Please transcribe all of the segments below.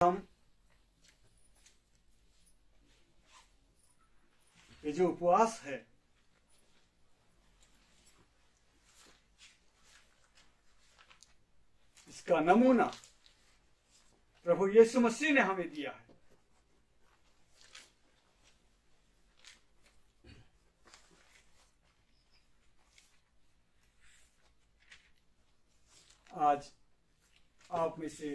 हम ये जो उपवास है इसका नमूना प्रभु यीशु मसीह ने हमें दिया है। आज आप में से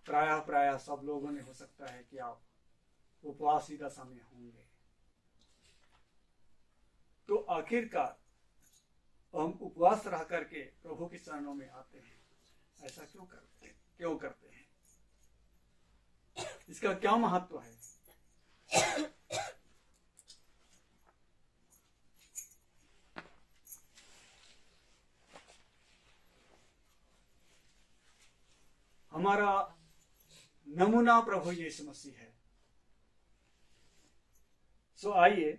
प्रायः सब लोगों ने हो सकता है कि आप उपवासी दशा में होंगे। तो आखिरकार हम उपवास रह करके प्रभु के चरणों में आते हैं, ऐसा क्यों करते हैं? इसका क्या महत्व है? हमारा नमूना प्रभु यीशु मसीह है। सो आइए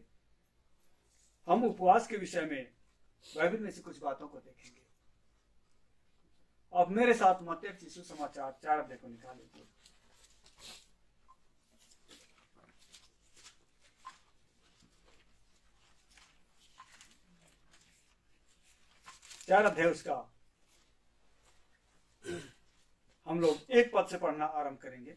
हम उपवास के विषय में बाइबल में से कुछ बातों को देखेंगे। अब मेरे साथ मत्ती यीशु समाचार 4 अध्याय को निकाल लीजिए। चार अध्याय उसका हम लोग एक पद से पढ़ना आरंभ करेंगे।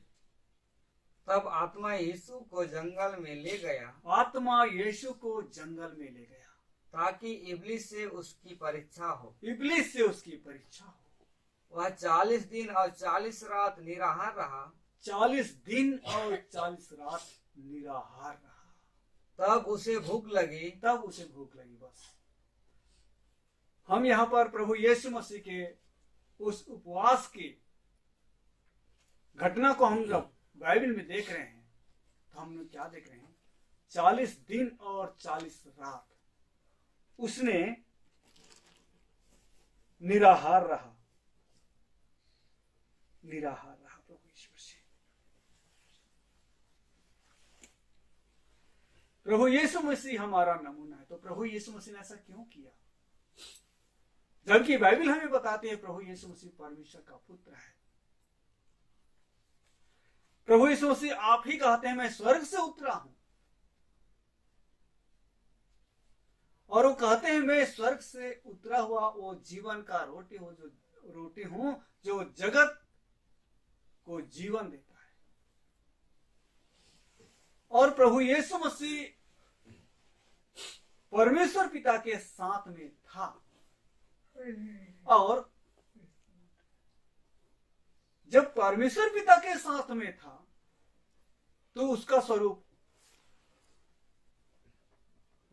तब आत्मा यीशु को जंगल में ले गया। आत्मा यीशु को जंगल में ले गया ताकि इब्लिस से उसकी परीक्षा हो। इब्लिस से उसकी परीक्षा हो। वह 40 दिन और 40 रात निराहार रहा। 40 दिन और 40 रात निराहार रहा। तब उसे भूख लगी। बस हम यहाँ पर प्रभु यीशु मसीह के उस उपवास की घटना को हम जब बाइबल में देख रहे हैं तो हम लोग क्या देख रहे हैं? 40 दिन और 40 रात उसने निराहार रहा प्रभु यीशु मसीह। प्रभु यीशु मसीह हमारा नमूना है। तो प्रभु यीशु मसीह ने ऐसा क्यों किया? जबकि बाइबल हमें बताती है प्रभु यीशु मसीह परमेश्वर का पुत्र है। प्रभु यीशु मसीह आप ही कहते हैं मैं स्वर्ग से उतरा हूं, और वो कहते हैं मैं स्वर्ग से उतरा हुआ वो जीवन का रोटी हूं जो जगत को जीवन देता है। और प्रभु यीशु मसीह परमेश्वर पिता के साथ में था, और जब परमेश्वर पिता के साथ में था तो उसका स्वरूप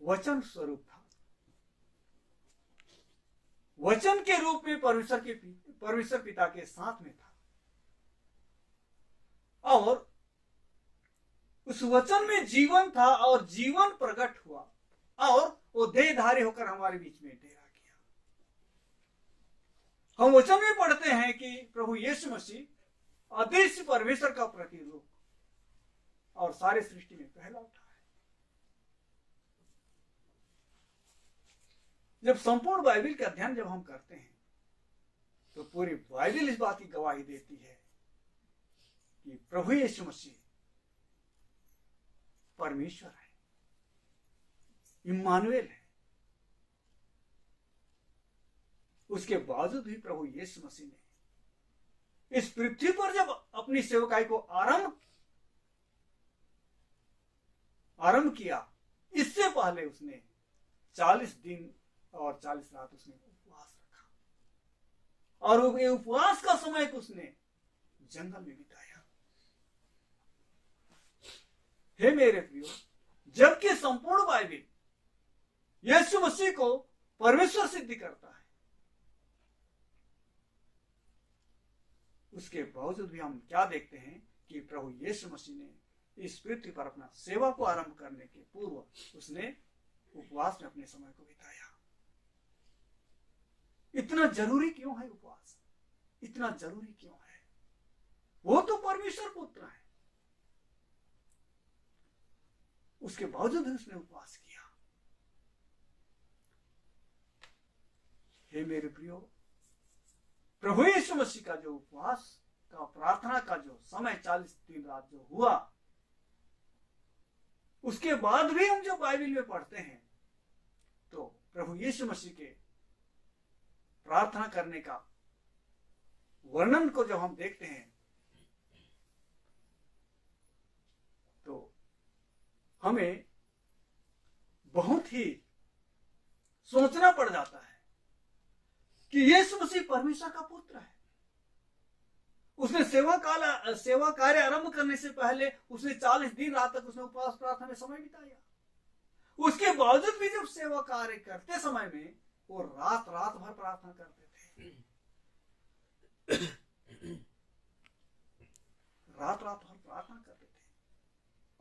वचन स्वरूप था। वचन के रूप में परमेश्वर पिता के साथ में था, और उस वचन में जीवन था और जीवन प्रकट हुआ और वो देहधारी होकर हमारे बीच में डेरा किया। हम वचन में पढ़ते हैं कि प्रभु यीशु मसीह अदृश्य परमेश्वर का प्रतिरूप और सारे सृष्टि में पहला उठा है। जब संपूर्ण बाइबल का अध्ययन जब हम करते हैं तो पूरी बाइबल इस बात की गवाही देती है कि प्रभु यीशु मसीह परमेश्वर है, इम्मानुएल है। उसके बावजूद भी प्रभु यीशु मसीह ने इस पृथ्वी पर जब अपनी सेवकाई को आरंभ किया, इससे पहले उसने 40 दिन और 40 रात उसने उपवास रखा, और वो उपवास का समय उसने जंगल में बिताया। हे मेरे प्रियो, जबकि संपूर्ण बाइबल यीशु मसीह को परमेश्वर सिद्ध करता है, उसके बावजूद भी हम क्या देखते हैं कि प्रभु यीशु मसीह ने इस पृथ्वी पर अपना सेवा को आरंभ करने के पूर्व उसने उपवास में अपने समय को बिताया। इतना जरूरी क्यों है उपवास? इतना जरूरी क्यों है? वो तो परमेश्वर पुत्र है, उसके बावजूद भी उसने उपवास किया। हे मेरे प्रियो, प्रभु यीशु मसीह का जो उपवास का प्रार्थना का जो समय 40 दिन रात जो हुआ, उसके बाद भी हम जो बाइबल में पढ़ते हैं तो प्रभु यीशु मसीह के प्रार्थना करने का वर्णन को जब हम देखते हैं तो हमें बहुत ही सोचना पड़ जाता है कि यीशु मसीह परमेश्वर का पुत्र है। उसने सेवा कार्य आरंभ करने से पहले उसने 40 दिन रात तक उसने उपवास प्रार्थना में समय बिताया। उसके बावजूद भी जब सेवा कार्य करते समय में वो रात भर प्रार्थना करते थे, रात भर प्रार्थना करते थे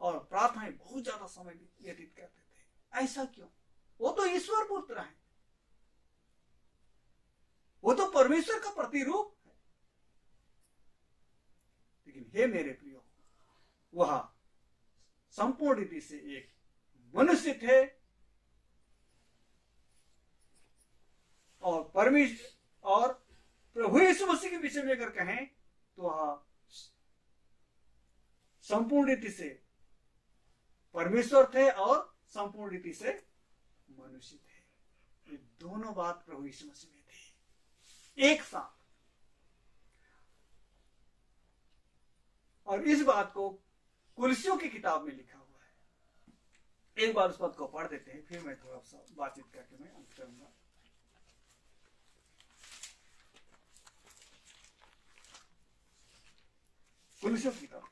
और प्रार्थना में बहुत ज्यादा समय व्यतीत करते थे। ऐसा क्यों? वो तो ईश्वर पुत्र है, वो तो परमेश्वर का प्रतिरूप है। लेकिन हे मेरे प्रियो, वह संपूर्ण रीति से एक मनुष्य थे और परमेश्वर और प्रभु यीशु मसीह के विषय में अगर कहें तो वह संपूर्ण रीति से परमेश्वर थे और संपूर्ण रीति से मनुष्य थे। ये दोनों बात प्रभु यीशु मसीह में थी एक साथ। और इस बात को कुलसियों की किताब में लिखा हुआ है। एक बार उस पद को पढ़ देते हैं, फिर मैं थोड़ा सा बातचीत करके मैं अंत करूंगा। कुलसियों की किताब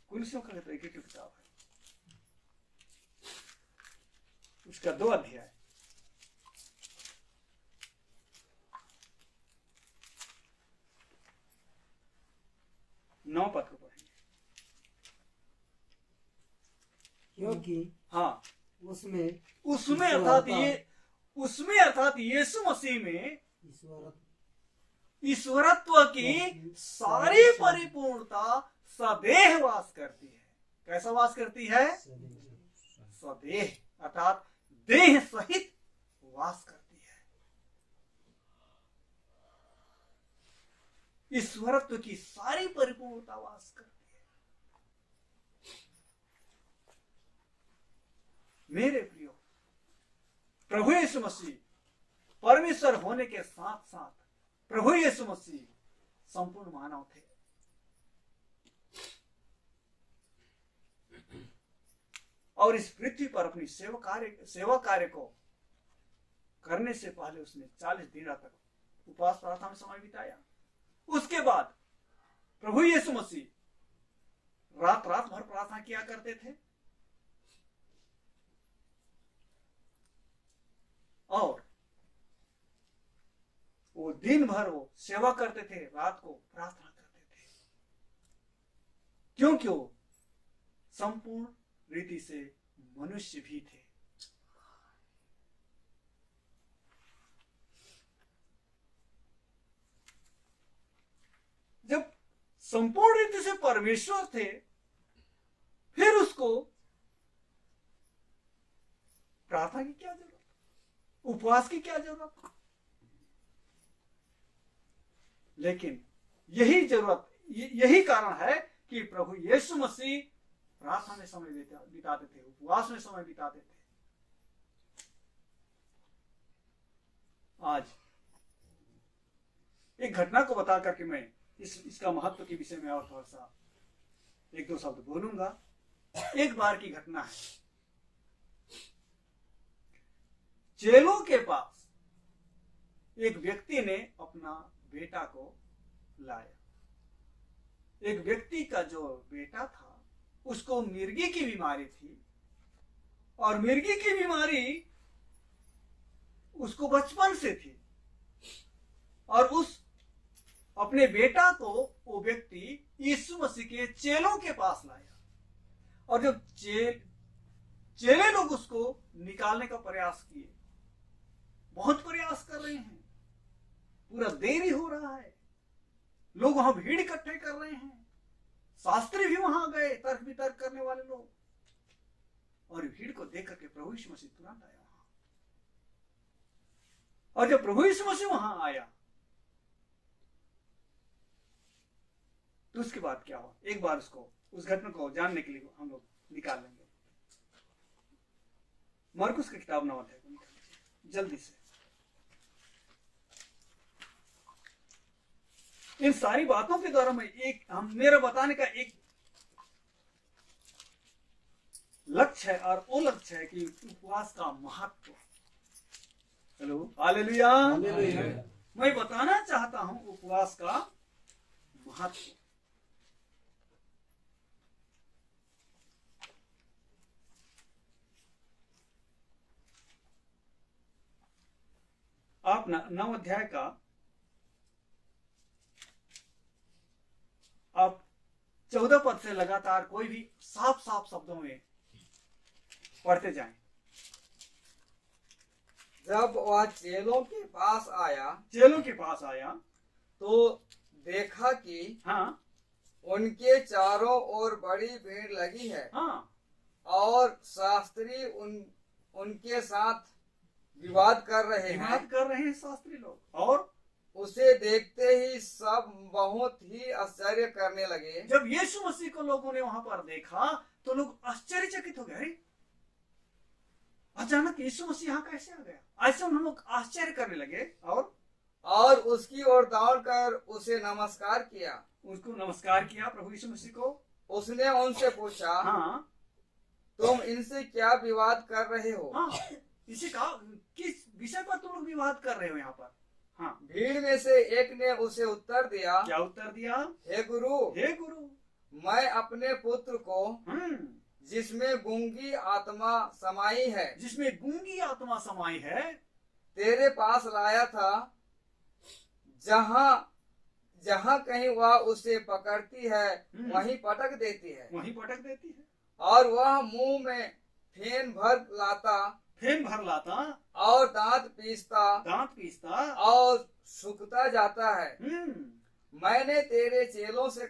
कुलसियों का तो एक ही किताब है, उसका 2 अध्याय। नौ पद को पढ़ेंगे। क्योंकि हाँ, उसमें अर्थात यीशु मसीह में ईश्वरत्व की सारी परिपूर्णता सदैह वास करती है। कैसा वास करती है? सदैह, अर्थात देह सहित वास करती है। ईश्वरत्व की सारी परिपूर्णता वास करती है। मेरे प्रियो, प्रभु यीशु मसीह परमेश्वर होने के साथ साथ प्रभु यीशु मसीह संपूर्ण मानव थे। और इस पृथ्वी पर अपनी सेवा कार्य को करने से पहले उसने 40 दिन तक उपवास प्रार्थना में समय बिताया। उसके बाद प्रभु यीशु मसीह रात भर प्रार्थना किया करते थे और वो दिन भर वो सेवा करते थे, रात को प्रार्थना करते थे, क्योंकि वो संपूर्ण रीति से मनुष्य भी थे। जब संपूर्ण रीति से परमेश्वर थे, फिर उसको प्रार्थना की क्या जरूरत, उपवास की क्या जरूरत? लेकिन यही कारण है कि प्रभु यीशु मसीह प्रार्थना में समय बिताते थे, उपवास में समय बिताते थे। आज एक घटना को बता करके मैं इसका महत्व के विषय में और थोड़ा सा 1-2 शब्द बोलूंगा। एक बार की घटना है, चेलों के पास एक व्यक्ति ने अपना बेटा को लाया। एक व्यक्ति का जो बेटा था उसको मिर्गी की बीमारी थी और मिर्गी की बीमारी उसको बचपन से थी और उस अपने बेटा को वो व्यक्ति यीशु मसीह के चेलों के पास लाया और जब चेले लोग उसको निकालने का प्रयास किए, बहुत प्रयास कर रहे हैं, पूरा देरी हो रहा है, लोग वहां भीड़ इकट्ठे कर रहे हैं, शास्त्री भी वहां गए, तर्क वितर्क करने वाले लोग। और भीड़ को देख करके प्रभु यीशु मसीह तुरंत आया वहां। और जब प्रभु यीशु मसीह वहां आया तो उसके बाद क्या हुआ, एक बार उसको उस घटना को जानने के लिए हम लोग निकाल लेंगे। मरकुस की किताब 9 अध्याय को निकाल लीजिए जल्दी से। इन सारी बातों के द्वारा मेरा बताने का एक लक्ष्य है, और वो लक्ष्य है कि उपवास का महत्व। Hello, hallelujah. मैं बताना चाहता हूं उपवास का महत्व। आप 9 अध्याय का आप 14 पद से लगातार कोई भी साफ साफ शब्दों में पढ़ते जाएं। जब वह चेलों के पास आया तो देखा कि हाँ उनके चारों ओर बड़ी भीड़ लगी है, हाँ और शास्त्री उनके साथ विवाद कर रहे हैं। शास्त्री लोग, और उसे देखते ही सब बहुत ही आश्चर्य करने लगे। जब यीशु मसीह को लोगों ने वहां पर देखा तो लोग आश्चर्यचकित हो गए। अरे अचानक यीशु मसीह यहाँ कैसे आ गया, ऐसे उन लोग आश्चर्य करने लगे। और उसकी ओर दौड़कर उसे नमस्कार किया। उसको नमस्कार किया, प्रभु यीशु मसीह को। उसने उनसे पूछा, हाँ तुम इनसे क्या विवाद कर रहे हो? हाँ, इसे कहा किस विषय पर तुम लोग विवाद कर रहे हो यहाँ पर? हाँ, भीड़ में से एक ने उसे उत्तर दिया, क्या उत्तर दिया? हे गुरु, मैं अपने पुत्र को जिसमें गूंगी आत्मा समाई है तेरे पास लाया था। जहाँ कहीं वह उसे पकड़ती है वहीं पटक देती है, और वह मुंह में फेन भर लाता और दांत पीसता और सूखता जाता है। मैंने तेरे चेलों से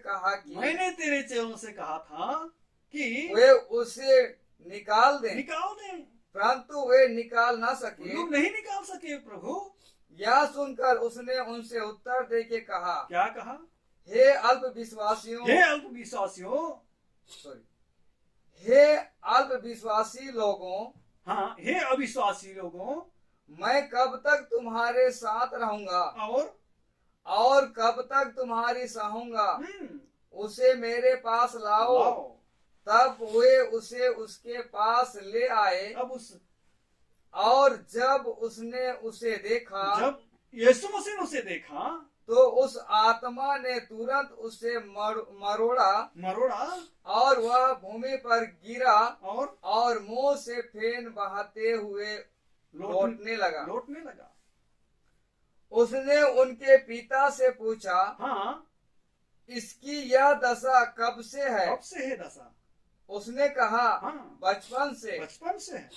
कहा था कि वे उसे निकाल दें, परंतु वे निकाल न सके। प्रभु, यह सुनकर उसने उनसे उत्तर दे के कहा, क्या कहा? हे अल्पविश्वासी लोगों, हाँ, हे अविश्वासी लोगों, मैं कब तक तुम्हारे साथ रहूंगा और कब तक तुम्हारी सहूंगा? उसे मेरे पास लाओ। तब वे उसे उसके पास ले आए। और जब उसने उसे देखा, जब यीशु मसीह ने उसे देखा, तो उस आत्मा ने तुरंत उसे मरोड़ा और वह भूमि पर गिरा और मुंह से फेन बहाते हुए लौटने लगा। उसने उनके पिता से पूछा, हाँ, इसकी यह दशा कब से है? दशा? उसने कहा, हाँ, बचपन से है।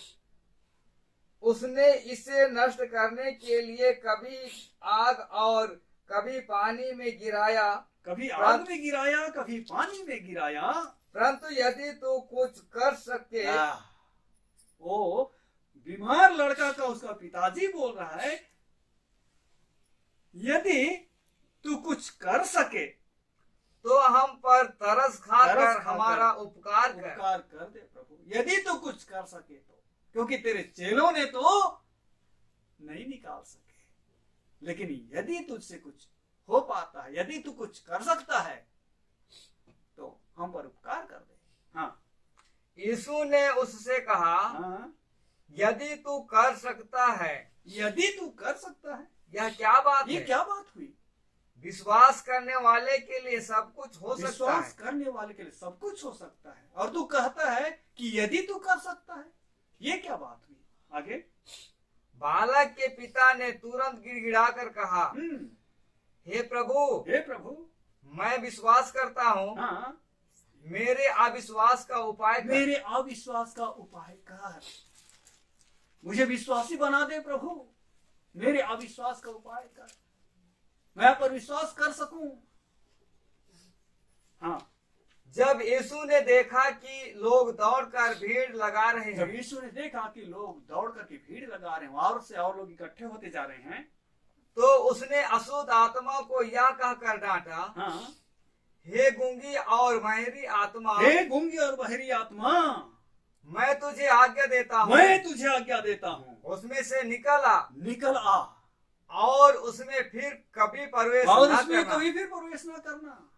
उसने इसे नष्ट करने के लिए कभी आग और कभी पानी में गिराया, कभी आग में गिराया, कभी पानी में गिराया। परंतु यदि तू कुछ कर सके। वो बीमार लड़का का उसका पिताजी बोल रहा है, यदि तू कुछ कर सके तो हम पर तरस खाकर हमारा उपकार कर दे प्रभु। यदि तू कुछ कर सके तो, क्योंकि तेरे चेलों ने तो नहीं निकाल सके, लेकिन यदि तुझसे कुछ हो पाता है, यदि तू कुछ कर सकता है तो हम पर उपकार कर दे। हाँ, यीशु ने उससे कहा, हाँ, यदि तू कर सकता है। यह क्या बात है? क्या बात हुई? विश्वास करने वाले के लिए सब कुछ हो सकता है। विश्वास करने वाले के लिए सब कुछ हो सकता है, और तू कहता है कि यदि तू कर सकता है। ये क्या बात हुई? आगे, बालक के पिता ने तुरंत गिड़गिड़ा कर कहा, हे प्रभु, मैं विश्वास करता हूँ। हाँ, मेरे अविश्वास का उपाय कर। मुझे विश्वासी बना दे प्रभु, मेरे अविश्वास का उपाय कर, मैं पर विश्वास कर सकूं। हाँ, जब यीशु ने देखा कि लोग दौड़कर भीड़ लगा रहे जब हैं, यीशु ने देखा कि लोग दौड़ करके भीड़ लगा रहे हैं और से और लोग इकट्ठे होते जा रहे हैं, तो उसने अशुद्ध आत्मा को यह कहकर डांटा, हाँ, हे गूंगी और बहरी आत्मा, हे गूंगी और बहरी आत्मा, मैं तुझे आज्ञा देता हूँ, मैं तुझे आज्ञा देता हूँ, उसमें से निकल आ निकल आ और उसमें फिर कभी प्रवेश और न उसमें करना। कभी फिर प्रवेश न करना।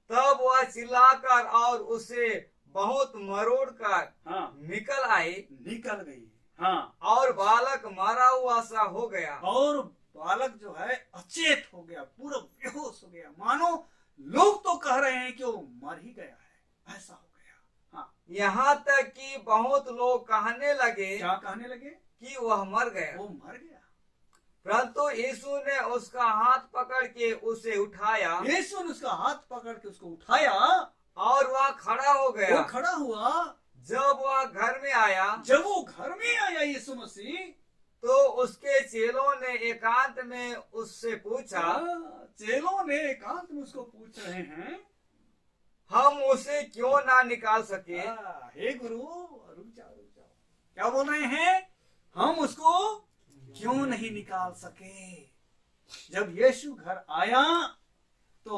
तब वह चिल्लाकर और उसे बहुत मरोड़ कर हाँ, निकल आई निकल गई। हाँ, और बालक मरा हुआ सा हो गया। और बालक जो है अचेत हो गया, पूरा बेहोश हो गया, मानो लोग तो कह रहे हैं कि वो मर ही गया है, ऐसा हो गया। हाँ, यहाँ तक कि बहुत लोग कहने लगे क्या कहने लगे? कि वह मर गया। वो मर गया। परंतु यीशु ने उसका हाथ पकड़ के उसे उठाया यीशु ने उसका हाथ पकड़ के उसको उठाया, और वह खड़ा हो गया। वो खड़ा हुआ। जब वह घर में आया जब वो घर में आया यीशु मसीह, तो उसके चेलों ने एकांत में उससे पूछा, चेलों ने एकांत में उसको पूछ रहे हैं, हम उसे क्यों ना निकाल सके? हे गुरु, रुक जाओ रुक जाओ, क्या बोल रहे हैं? हम उसको क्यों नहीं निकाल सके? जब यीशु घर आया तो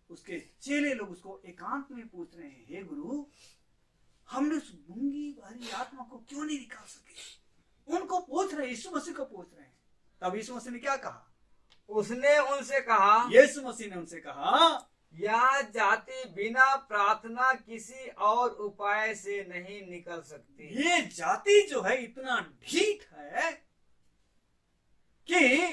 उसके चेले लोग उसको एकांत में पूछ रहे हैं, हे गुरु, हमने उस गूंगी बहरी आत्मा को क्यों नहीं निकाल सके? उनको पूछ रहे, यीशु मसीह को पूछ रहे हैं। तब यीशु मसीह ने क्या कहा? उसने उनसे कहा, यीशु मसीह ने उनसे कहा, यह जाति बिना प्रार्थना किसी और उपाय से नहीं निकल सकती। ये जाति जो है इतना ढीठ है कि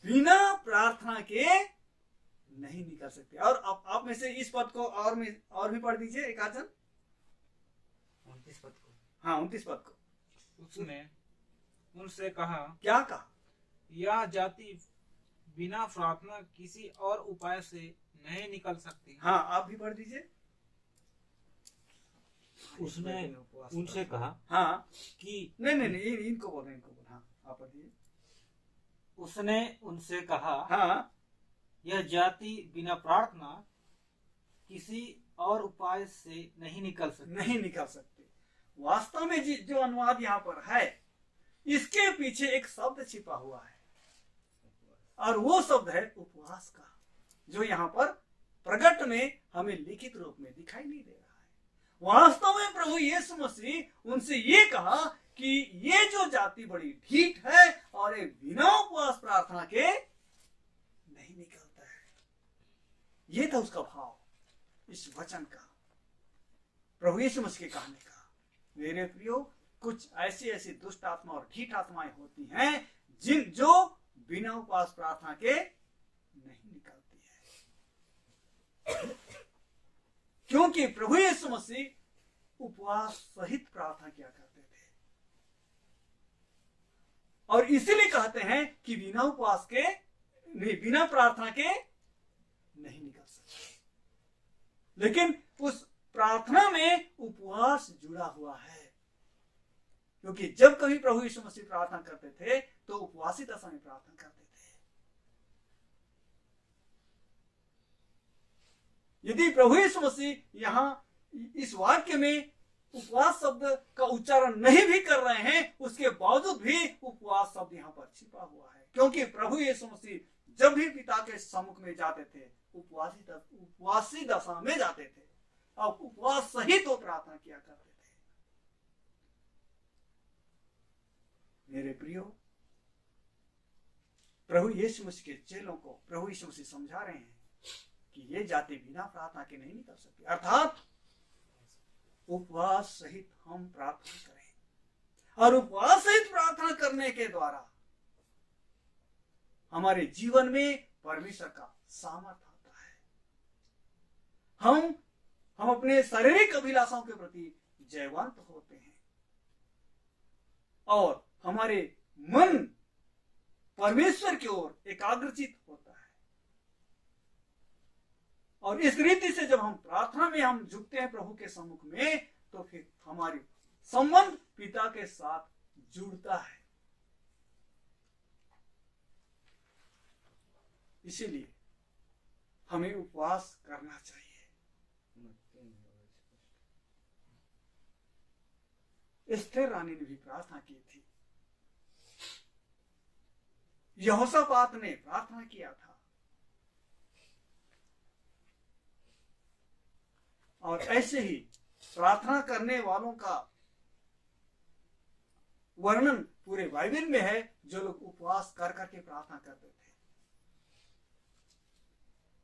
बिना प्रार्थना के नहीं निकल सकते। और आप में से इस पद को और भी पढ़ दीजिए, एक आचन 29 पद को। हाँ, 29 पद को। उसने उनसे कहा, क्या कहा? यह जाति बिना प्रार्थना किसी और उपाय से नहीं निकल सकती। हाँ, आप भी पढ़ दीजिए। उसने उनसे कहा हाँ, कि नहीं, इनको बोल रहे, इनको बोल। हाँ, आप पढ़िए। उसने उनसे कहा, हाँ, यह जाति बिना प्रार्थना किसी और उपाय से नहीं निकल सकती। नहीं निकल सकते। वास्तव में जो अनुवाद यहाँ पर है, इसके पीछे एक शब्द छिपा हुआ है, और वो शब्द है उपवास का, जो यहाँ पर प्रकट में हमें लिखित रूप में दिखाई नहीं दे रहा है। वास्तव में प्रभु यीशु मसीह उनसे ये कहा कि ये जो जाति बड़ी ढीठ है और ये बिना उपवास प्रार्थना के नहीं निकलता है। ये था उसका भाव इस वचन का, प्रभु यीशु मसीह के कहने का। मेरे प्रियो, कुछ ऐसी दुष्ट आत्मा और ढीठ आत्माएं होती हैं जो बिना उपवास प्रार्थना के नहीं निकलती है। क्योंकि प्रभु यीशु मसीह उपवास सहित प्रार्थना किया करते थे, और इसीलिए कहते हैं कि बिना उपवास के नहीं, बिना प्रार्थना के नहीं निकल सकते। लेकिन उस प्रार्थना में उपवास जुड़ा हुआ है, क्योंकि जब कभी प्रभु यीशु मसीह प्रार्थना करते थे तो उपवासी दशा में प्रार्थना करते थे। यदि प्रभु यीशु मसीह यहाँ इस वाक्य में उपवास शब्द का उच्चारण नहीं भी कर रहे हैं, उसके बावजूद भी उपवास शब्द यहाँ पर छिपा हुआ है, क्योंकि प्रभु यीशु मसीह जब भी पिता के सम्मुख में जाते थे उपवासी दशा में जाते थे, और उपवास सहित वो प्रार्थना किया करते थे। मेरे प्रियो, प्रभु यीशु मसीह के चेलों को प्रभु यीशु मसीह समझा रहे हैं कि ये जाति बिना प्रार्थना के नहीं निकल सकती, अर्थात उपवास सहित हम प्रार्थना करें, और उपवास सहित प्रार्थना करने के द्वारा हमारे जीवन में परमेश्वर का सामर्थ्य आता है। हम अपने शारीरिक अभिलाषाओं के प्रति जयवंत होते हैं, और हमारे मन परमेश्वर की ओर एकाग्रचित होता है। और इस रीति से जब हम प्रार्थना में हम झुकते हैं प्रभु के सम्मुख में, तो फिर हमारी संबंध पिता के साथ जुड़ता है। इसीलिए हमें उपवास करना चाहिए। एस्थेर रानी ने भी प्रार्थना की थी, यहोशापात ने प्रार्थना किया था, और ऐसे ही प्रार्थना करने वालों का वर्णन पूरे बाइबल में है, जो लोग उपवास कर करके प्रार्थना करते थे,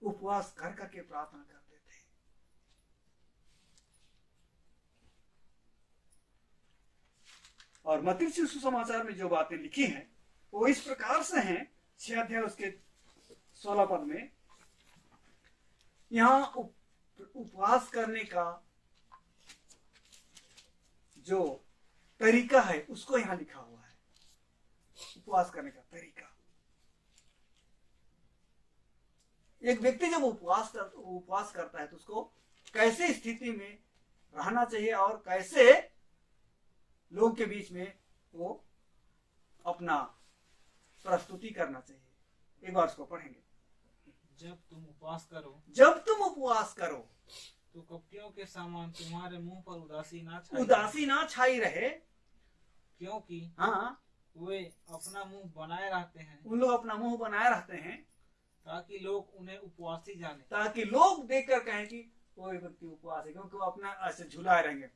उपवास कर करके प्रार्थना करते थे। और मत्ती सुसमाचार में जो बातें लिखी हैं वो इस प्रकार से हैं, 6 अध्याय उसके 16 पद में, यहां उपवास करने का जो तरीका है उसको यहां लिखा हुआ है। उपवास करने का तरीका, एक व्यक्ति जब उपवास करता है तो उसको कैसे स्थिति में रहना चाहिए और कैसे लोगों के बीच में वो अपना प्रस्तुति करना चाहिए। एक बार उसको पढ़ेंगे। जब तुम उपवास करो, जब तुम उपवास करो तो कपटियों के समान तुम्हारे मुंह पर उदासी ना छाई रहे, क्योंकि हाँ, वे अपना मुंह बनाए रहते हैं, उन लोग अपना मुंह बनाए रहते हैं, ताकि लोग उन्हें उपवासी जाने, ताकि लोग देखकर कहें कि वो व्यक्ति उपवास है, क्योंकि वो अपना ऐसे झुलाए रहेंगे,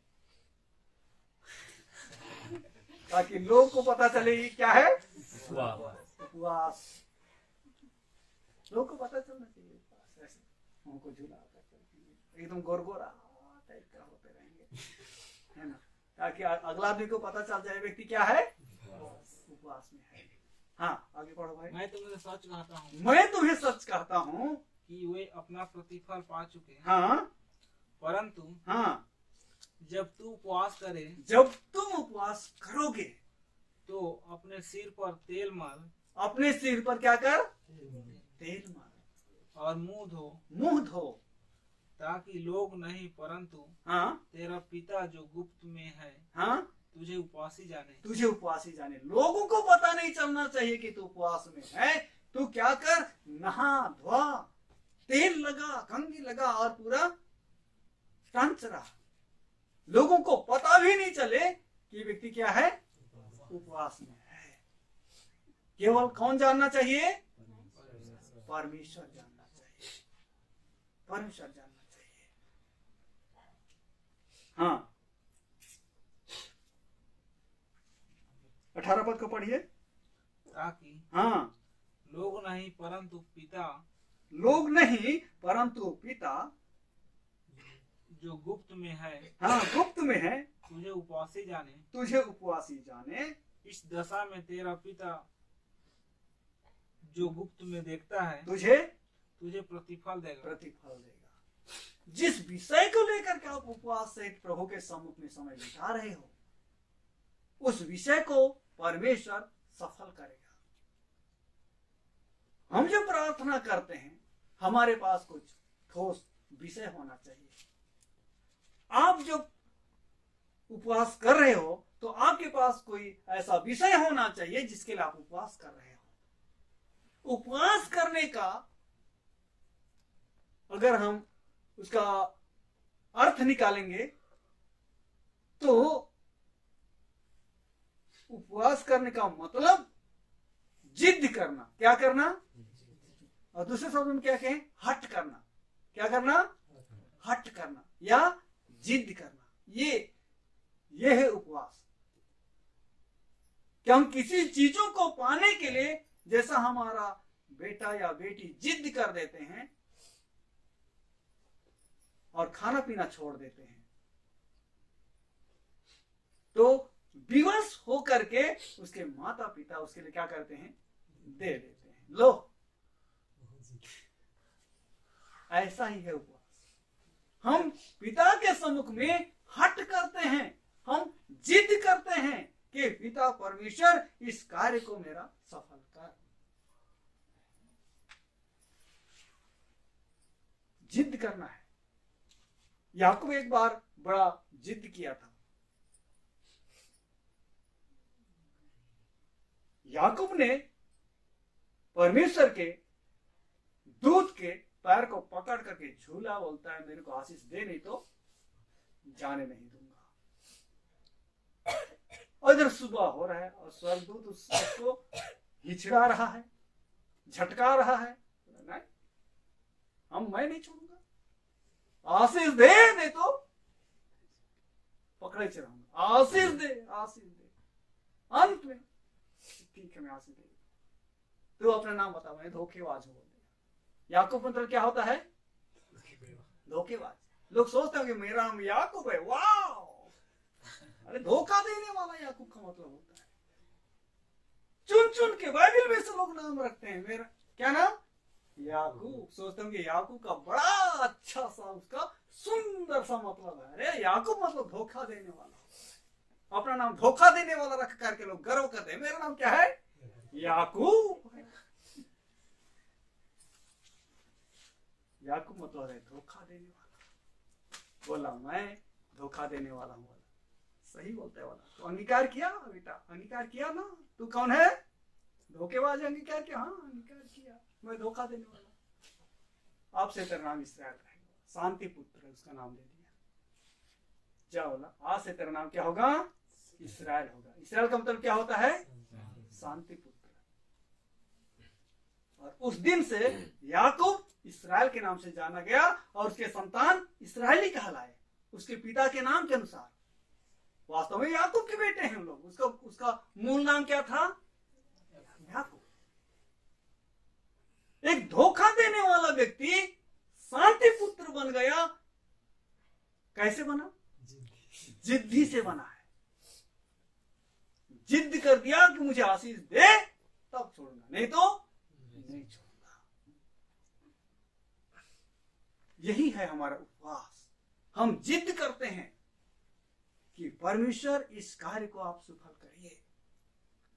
ताकि लोग को पता चले ये क्या है, उपवास। लोग को पता चलना चाहिए उपवास, ऐसे मुंह को झुला कर एकदम गोरगोरा टाइप का होते रहेंगे, है ना, ताकि अगला आदमी को पता चल जाए व्यक्ति क्या है, उपवास में है। हाँ, आगे पढ़ो भाई। मैं तुम्हें सच कहता हूँ, मैं तुम्हें सच कहता हूँ कि वे अपना प्रतिफल पा चुके हैं। हाँ, परंतु हाँ, जब तू उपवास करे, जब तुम उपवास करोगे तो अपने सिर पर तेल मल, अपने सिर पर क्या कर, तेल मल, और मुंह धो, ताकि लोग नहीं परंतु हाँ, तेरा पिता जो गुप्त में है, हाँ, तुझे उपवासी जाने। तुझे उपवासी जाने। लोगों को पता नहीं चलना चाहिए कि तू उपवास में है। तू क्या कर, नहा धोआ, तेल लगा, कंघी लगा और पूरा टंच रहा, लोगों को पता भी नहीं चले कि व्यक्ति क्या है, उपवास में है। केवल कौन जानना चाहिए, परमेश्वर जानना चाहिए, परमेश्वर जानना चाहिए। हाँ, 18 पद को पढ़िए। ताकि हाँ, लोग नहीं परंतु पिता, लोग नहीं परंतु पिता जो गुप्त में है, हाँ, गुप्त में है, तुझे उपवासी जाने। तुझे उपवासी जाने। इस दशा में तेरा पिता जो गुप्त में देखता है, तुझे प्रतिफल देगा। प्रतिफल देगा। जिस विषय को लेकर के आप उपवास सहित प्रभु के सम्मुख में समय बिता रहे हो, उस विषय को परमेश्वर सफल करेगा। हम जब प्रार्थना करते हैं, हमारे पास कुछ ठोस विषय होना चाहिए। आप जब उपवास कर रहे हो तो आपके पास कोई ऐसा विषय होना चाहिए जिसके लिए आप उपवास कर रहे हो। उपवास करने का अगर हम उसका अर्थ निकालेंगे तो उपवास करने का मतलब जिद करना। क्या करना, और दूसरे शब्द में क्या कहें, हट करना। क्या करना, हट करना या जिद करना। ये है उपवास। कि हम किसी चीजों को पाने के लिए, जैसा हमारा बेटा या बेटी जिद कर देते हैं और खाना पीना छोड़ देते हैं, तो विवश होकर के उसके माता पिता उसके लिए क्या करते हैं, दे देते हैं। लो, ऐसा ही है उपवास। हम पिता के सम्मुख में हट करते हैं, हम जिद करते हैं कि पिता परमेश्वर इस कार्य को मेरा सफल कर। जिद करना है। याकूब एक बार बड़ा जिद किया था। याकूब ने परमेश्वर के दूत के पैर को पकड़ करके झूला, बोलता है मेरे को आशीष दे, नहीं तो जाने नहीं दूंगा। और इधर सुबह हो रहा है और स्वर्गदूत उसको हिचड़ा रहा है, झटका रहा है। नहीं, मैं नहीं छोड़ूंगा। आशीष दे तो पकड़े चढ़ाऊंगा। आशीष दे। अंत में ठीक है, मैं आशीष दे। तो अपना नाम बता, मैं धोखेबाज हूं। याकूब मतलब क्या होता है? धोखेबाज। लोग सोचते हैं कि मेरा नाम याकूब है, वाह, अरे धोखा देने वाला याकूब का मतलब होता है। चुन चुन के बाइबल में से लोग नाम रखते हैं। मेरा क्या नाम? याकूब। सोचते हैं कि याकूब का बड़ा अच्छा सा, उसका सुंदर सा मतलब है। अरे याकूब मतलब धोखा देने वाला। अपना नाम धोखा देने वाला रख करके लोग गर्व करते हैं। मेरा नाम क्या है? याकूब। याकूब मतलब है धोखा देने वाला। बोला मैं धोखा देने वाला हूँ। सही बोलते हैं वाला। तो अंगीकार किया बेटा, अंगीकार किया ना। तू कौन है? धोखेबाज। अंगीकार किया? हाँ, अंगीकार किया, मैं धोखा देने वाला। आपसे तेरा नाम इसराइल रहेगा। शांति पुत्र उसका नाम दे दिया। क्या बोला? आज से तेरा नाम क्या होगा? इसराइल होगा। इसराइल का मतलब क्या होता है? शांति पुत्र। और उस दिन से याकूब इसराइल के नाम से जाना गया और उसके संतान इसराइली कहलाए, उसके पिता के नाम के अनुसार। वास्तव में याकूब के बेटे हैं हम लोग। उसका मूल नाम क्या था? याकूब। एक धोखा देने वाला व्यक्ति शांति पुत्र बन गया। कैसे बना? जिद्दी से बना है। जिद कर दिया कि मुझे आशीष दे तब छोड़ूंगा, नहीं तो नहीं छोड़ूंगा। यही है हमारा उपवास। हम जिद करते हैं कि परमेश्वर इस कार्य को आप सफल करिए,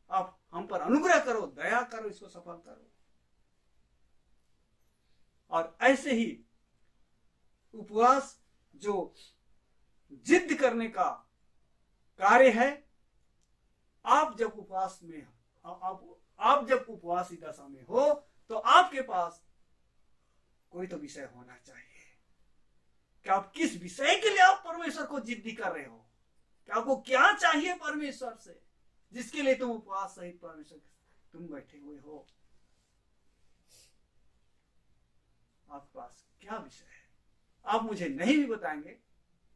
आप हम पर अनुग्रह करो, दया करो, इसको सफल करो। और ऐसे ही उपवास जो जिद करने का कार्य है, आप जब उपवास में आप जब उपवासी दशा में हो तो आपके पास कोई तो विषय होना चाहिए कि आप किस विषय के लिए आप परमेश्वर को जिद्दी कर रहे हो, कि आपको क्या चाहिए परमेश्वर से, जिसके लिए तुम उपवास सहित परमेश्वर तुम बैठे हुए हो। आपके पास क्या विषय है? आप मुझे नहीं भी बताएंगे,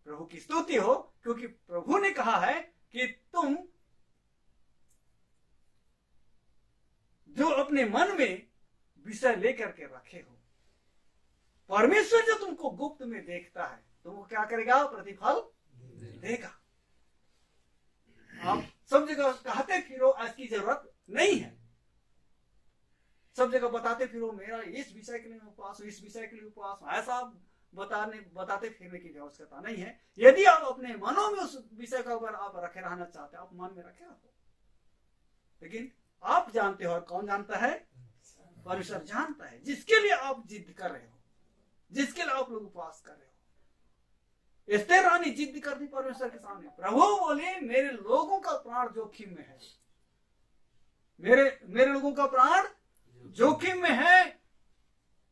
प्रभु की स्तुति हो, क्योंकि प्रभु ने कहा है कि तुम जो अपने मन में विषय लेकर के रखे हो, परमेश्वर जो तुमको गुप्त में देखता है तुमको क्या करेगा? प्रतिफल देगा। आप सब जगह कहते फिरो, इसकी जरूरत नहीं है। सब जगह बताते फिरो मेरा इस विषय के लिए उपवास हो, इस विषय के लिए उपवास हो, ऐसा बताते फिरने की आवश्यकता नहीं है। यदि आप अपने मनों में उस विषय का ऊपर आप रखे रहना चाहते हैं, आप मन में रखे रखो। लेकिन आप जानते हो, और कौन जानता है? परमेश्वर जानता है, जिसके लिए आप जिद कर रहे हो, जिसके लिए आप लोग उपवास कर रहे हो। एस्तेर रानी जिद कर दी परमेश्वर के सामने। प्रभु बोले मेरे लोगों का प्राण जोखिम में है, मेरे लोगों का प्राण जोखिम में है,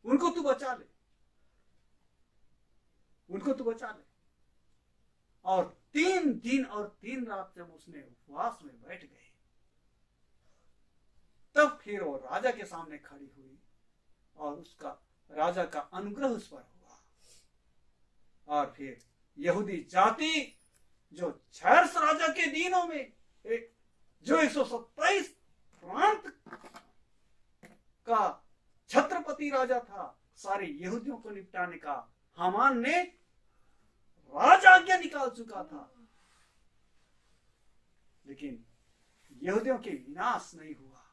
उनको तू बचा ले, उनको तू बचा ले। और 3 दिन और 3 रात जब उसने उपवास में बैठ गए, तब फिर वो राजा के सामने खड़ी हुई और उसका राजा का अनुग्रह उस पर हुआ। और फिर यहूदी जाति जो छैर्स राजा के दिनों में जो 127 प्रांत का छत्रपति राजा था, सारे यहूदियों को निपटाने का हामान ने राजा आज्ञा निकाल चुका था, लेकिन यहूदियों के विनाश नहीं हुआ।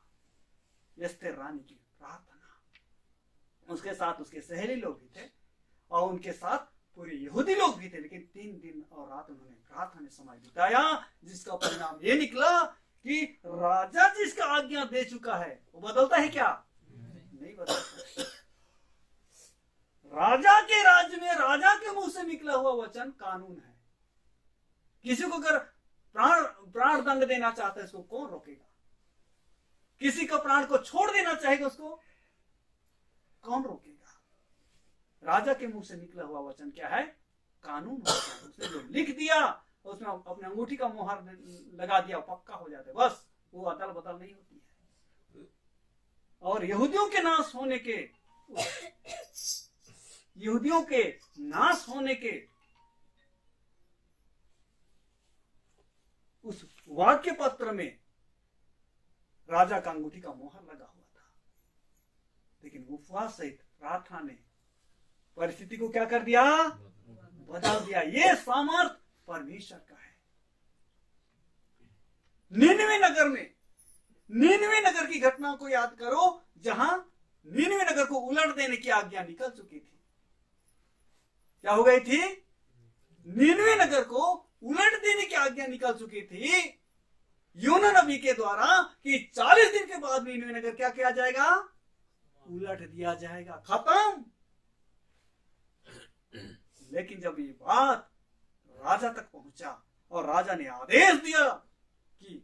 एस्तेर रानी की प्रार्थना, उसके साथ उसके सहेली लोग भी थे और उनके साथ पूरे यहूदी लोग भी थे, लेकिन 3 दिन और रात उन्होंने प्रार्थना में समय बिताया, जिसका परिणाम ये निकला कि राजा जिसका आज्ञा दे चुका है वो बदलता है क्या? नहीं बदलता। राजा के राज्य में राजा के मुंह से निकला हुआ वचन कानून है। किसी को अगर प्राण दंड देना चाहता है, इसको कौन रोकेगा? किसी का प्राण को छोड़ देना चाहेगा, उसको कौन रोकेगा? राजा के मुंह से निकला हुआ वचन क्या है? कानून होता है। उसने जो लिख दिया उसमें अपने अंगूठी का मोहर लगा दिया, पक्का हो जाता है, बस वो अदल बदल नहीं होती है। और यहूदियों के नाश होने के उस वाक्य पत्र में राजा का अंगूठी का मोहर लगा हुआ था, लेकिन उपवास सहित प्रार्थना ने परिस्थिति को क्या कर दिया, बदल दिया। ये सामर्थ परमेश्वर का है। नीनवे नगर की घटना को याद करो, जहां नीनवे नगर को उलट देने की आज्ञा निकल चुकी थी। क्या हो गई थी? नीनवे नगर को उलट देने की आज्ञा निकल चुकी थी योना नबी के द्वारा कि 40 दिन के बाद नीनवे नगर क्या किया जाएगा, उलट दिया जाएगा, खत्म। लेकिन जब ये बात राजा तक पहुंचा और राजा ने आदेश दिया कि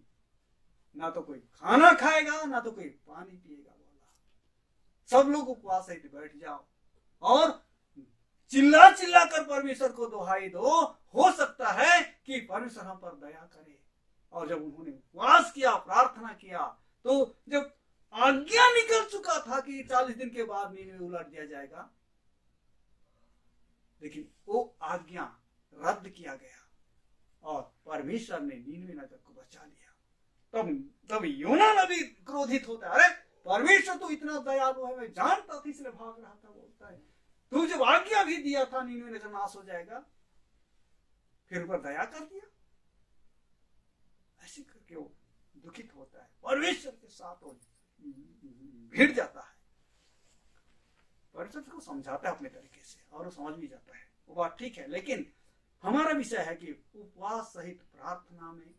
ना तो कोई खाना खाएगा ना तो कोई पानी पिएगा, बोला सब लोग उपवास सहित बैठ जाओ और चिल्ला चिल्ला कर परमेश्वर को दुहाई दो, हो सकता है कि परमेश्वर हम पर दया करे। और जब उन्होंने उपवास किया, प्रार्थना किया, तो जब आज्ञा निकल चुका था कि 40 दिन के बाद नीनवे उलट दिया जाएगा, लेकिन वो आज्ञा रद्द किया गया और परमेश्वर ने नीनवे नगर को बचा लिया। तब योना नबी क्रोधित होता है, अरे परमेश्वर तो इतना दयालु है, मैं जानता था इसलिए भाग रहा था। बोलता है तू जब आज्ञा भी दिया था नीनवे नगर नाश हो जाएगा, फिर ऊपर दया कर दिया। ऐसे करके वो दुखित होता है, परमेश्वर के साथ वो भिड़ जाता है। परमेश्वर को समझाता है अपने तरीके से और वो समझ भी जाता है, वो बात ठीक है। लेकिन हमारा विषय है कि उपवास सहित प्रार्थना में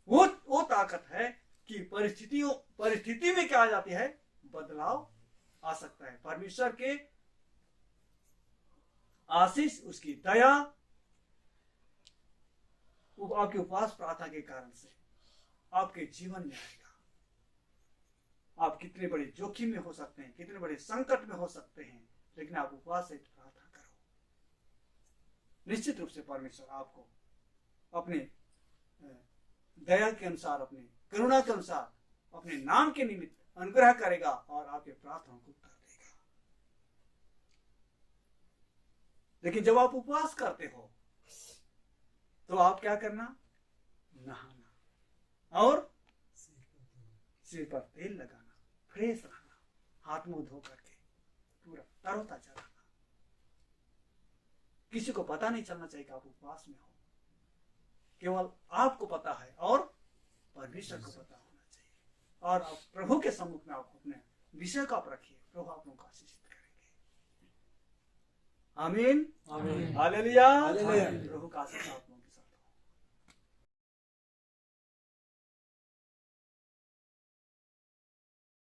वो ताकत है कि परिस्थिति में क्या आ जाती है, बदलाव आ सकता है। परमेश्वर के आशीष, उसकी दया आपके उपवास प्रार्थना के कारण से आपके जीवन में आएगा। आप कितने बड़े जोखिम में हो सकते हैं, कितने बड़े संकट में हो सकते हैं, लेकिन आप उपवास से प्रार्थना करो, निश्चित रूप से परमेश्वर आपको अपने दया के अनुसार, अपने करुणा के अनुसार, अपने नाम के निमित्त अनुग्रह करेगा और आपके प्रार्थना को उत्तर देगा। लेकिन जब आप उपवास करते हो तो आप क्या करना, नहाना और सिर पर तेल लगाना, फ्रेश रहना, हाथ मुंह धो करके पूरा तरोताजा रहना। किसी को पता नहीं चलना चाहिए कि आप उपवास में हो, केवल आपको पता है और परमेश्वर को पता होना चाहिए। और आप प्रभु के सम्मुख में आप अपने विषय को आप रखिए, प्रभु आप लोगों को आशीषित करेंगे। आमीन, आमीन, हालेलुया, प्रभु का आशीष।